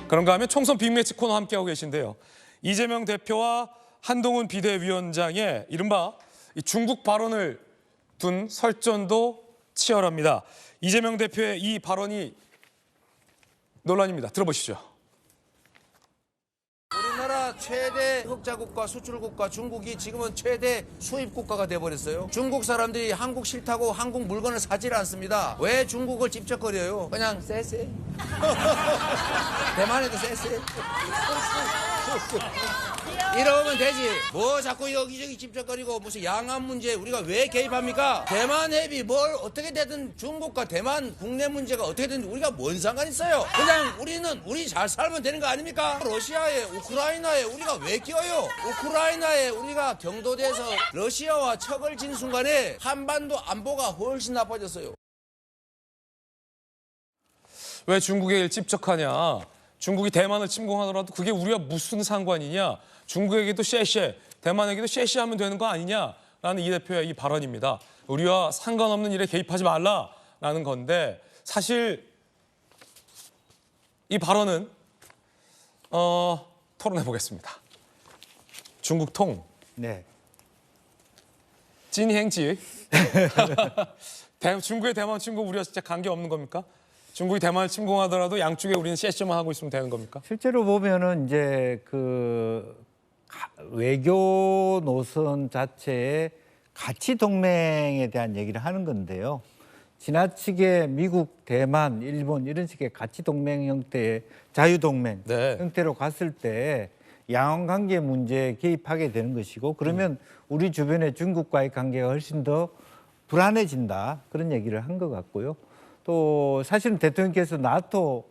그런가 하면 총선 빅매치 코너 함께하고 계신데요. 이재명 대표와 한동훈 비대위원장의 이른바 중국 발언을 둔 설전도 치열합니다. 이재명 대표의 이 발언이 논란입니다. 들어보시죠. 우리나라 최대 흑자국가 수출국가 중국이 지금은 최대 수입국가가 돼버렸어요. 중국 사람들이 한국 싫다고 한국 물건을 사질 않습니다. 왜 중국을 찝쩍거려요? 그냥 쎄쎄. 대만에도 쎄쎄. 이러면 되지. 뭐 자꾸 여기저기 찝쩍거리고 무슨 양안 문제 우리가 왜 개입합니까? 대만 해비 뭘 어떻게 되든 중국과 대만 국내 문제가 어떻게든 우리가 뭔 상관 있어요? 그냥 우리는 우리 잘 살면 되는 거 아닙니까? 러시아에 우크라이나에 우리가 왜 끼어요? 우크라이나에 우리가 경도돼서 러시아와 척을 진 순간에 한반도 안보가 훨씬 나빠졌어요. 왜 중국에 찝적하냐? 중국이 대만을 침공하더라도 그게 우리가 무슨 상관이냐? 중국에게도 쉐쉐, 대만에게도 쉐쉐 하면 되는 거 아니냐라는 이 대표의 이 발언입니다. 우리와 상관없는 일에 개입하지 말라라는 건데 사실 이 발언은 토론해 보겠습니다. 중국 통. 네. 진행지. 중국의 대만 침공 우리와 진짜 관계 없는 겁니까? 중국이 대만을 침공하더라도 양쪽에 우리는 쉐쉐만 하고 있으면 되는 겁니까? 실제로 보면은 이제 그 외교 노선 자체의 가치 동맹에 대한 얘기를 하는 건데요. 지나치게 미국, 대만, 일본 이런 식의 가치 동맹 형태의 자유 동맹 형태로 갔을 때 양원 관계 문제에 개입하게 되는 것이고 그러면 우리 주변의 중국과의 관계가 훨씬 더 불안해진다 그런 얘기를 한 것 같고요. 또 사실은 대통령께서 나토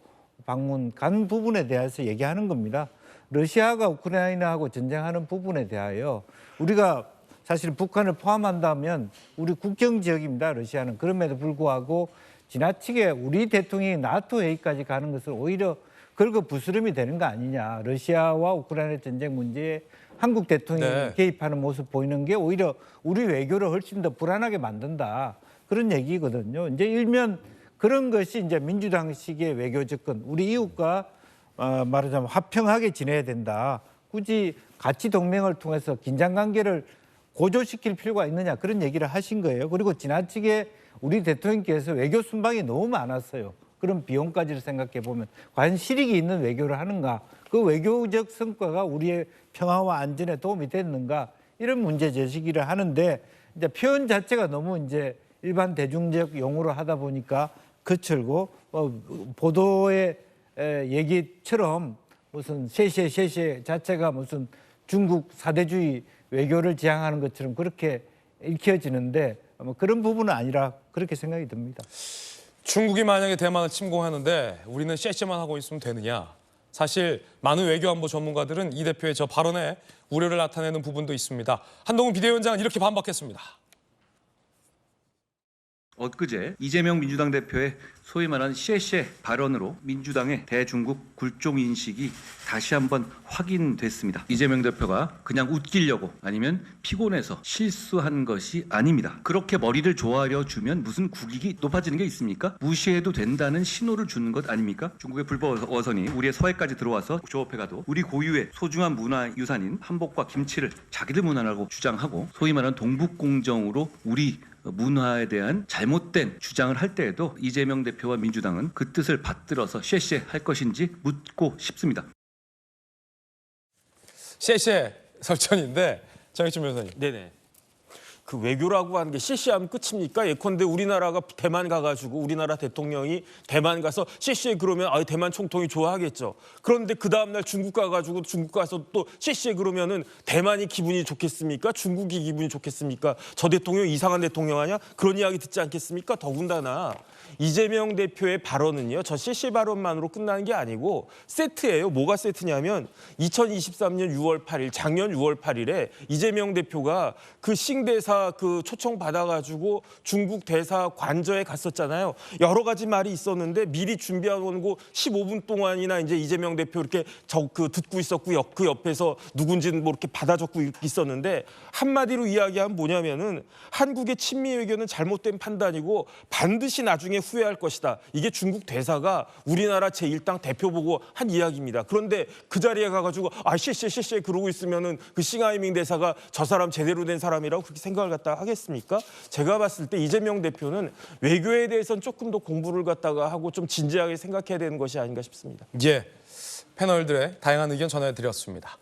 방문 간 부분에 대해서 얘기하는 겁니다. 러시아가 우크라이나하고 전쟁하는 부분에 대하여 우리가 사실 북한을 포함한다면 우리 국경 지역입니다. 러시아는. 그럼에도 불구하고 지나치게 우리 대통령이 나토 회의까지 가는 것은 오히려 긁어 부스럼이 되는 거 아니냐. 러시아와 우크라이나 전쟁 문제에 한국 대통령이 개입하는 모습 보이는 게 오히려 우리 외교를 훨씬 더 불안하게 만든다. 그런 얘기거든요. 이제 일면 그런 것이 이제 민주당식의 외교 접근, 우리 이웃과 말하자면 화평하게 지내야 된다. 굳이 가치 동맹을 통해서 긴장 관계를 고조시킬 필요가 있느냐 그런 얘기를 하신 거예요. 그리고 지나치게 우리 대통령께서 외교 순방이 너무 많았어요. 그런 비용까지를 생각해 보면 과연 실익이 있는 외교를 하는가? 그 외교적 성과가 우리의 평화와 안전에 도움이 됐는가? 이런 문제 제기를 하는데 이제 표현 자체가 너무 이제 일반 대중적 용어로 하다 보니까 거칠고 보도의 얘기처럼 무슨 쉐쉐 자체가 무슨 중국 사대주의 외교를 지향하는 것처럼 그렇게 읽혀지는데 그런 부분은 아니라 그렇게 생각이 듭니다. 중국이 만약에 대만을 침공하는데 우리는 쉐쉐만 하고 있으면 되느냐. 사실 많은 외교안보 전문가들은 이 대표의 저 발언에 우려를 나타내는 부분도 있습니다. 한동훈 비대위원장은 이렇게 반박했습니다. 엊그제 이재명 민주당 대표의 소위 말하는 쉐쉐 발언으로 민주당의 대중국 굴종 인식이 다시 한번 확인됐습니다. 이재명 대표가 그냥 웃기려고 아니면 피곤해서 실수한 것이 아닙니다. 그렇게 머리를 조아려 주면 무슨 국익이 높아지는 게 있습니까? 무시해도 된다는 신호를 주는 것 아닙니까? 중국의 불법 어선이 우리의 서해까지 들어와서 조업해가도 우리 고유의 소중한 문화유산인 한복과 김치를 자기들 문화라고 주장하고 소위 말하는 동북공정으로 우리 문화에 대한 잘못된 주장을 할 때에도 이재명 대표와 민주당은 그 뜻을 받들어서 쉐쉐 할 것인지 묻고 싶습니다. 쉐쉐 설전인데 정의춘 변호사님. 네네. 그 외교라고 하는 게 시시하면 끝입니까? 예컨대 우리나라가 대만 가가지고 우리나라 대통령이 대만 가서 시시해 그러면 대만 총통이 좋아하겠죠. 그런데 그 다음날 중국 가가지고 중국 가서 또 시시해 그러면은 대만이 기분이 좋겠습니까? 중국이 기분이 좋겠습니까? 저 대통령 이상한 대통령 아니야? 그런 이야기 듣지 않겠습니까? 더군다나 이재명 대표의 발언은요. 저 시시 발언만으로 끝나는 게 아니고 세트예요. 뭐가 세트냐면 2023년 6월 8일 작년 6월 8일에 이재명 대표가 그 싱대사 대사 그 초청 받아가지고 중국 대사 관저에 갔었잖아요. 여러 가지 말이 있었는데 미리 준비해놓고 15분 동안이나 이제 이재명 대표 이렇게 듣고 있었고 그 옆에서 누군지는 뭐 이렇게 받아 적고 있었는데 한마디로 이야기하면 뭐냐면은 한국의 친미 외교는 잘못된 판단이고 반드시 나중에 후회할 것이다. 이게 중국 대사가 우리나라 제1당 대표 보고 한 이야기입니다. 그런데 그 자리에 가가지고 쎄 그러고 있으면은 그 싱하이밍 대사가 저 사람 제대로 된 사람이라고 그렇게 생각을 갖다 하겠습니까? 제가 봤을 때 이재명 대표는 외교에 대해서는 조금 더 공부를 갖다가 하고 좀 진지하게 생각해야 되는 것이 아닌가 싶습니다. 예, 패널들의 다양한 의견 전해드렸습니다.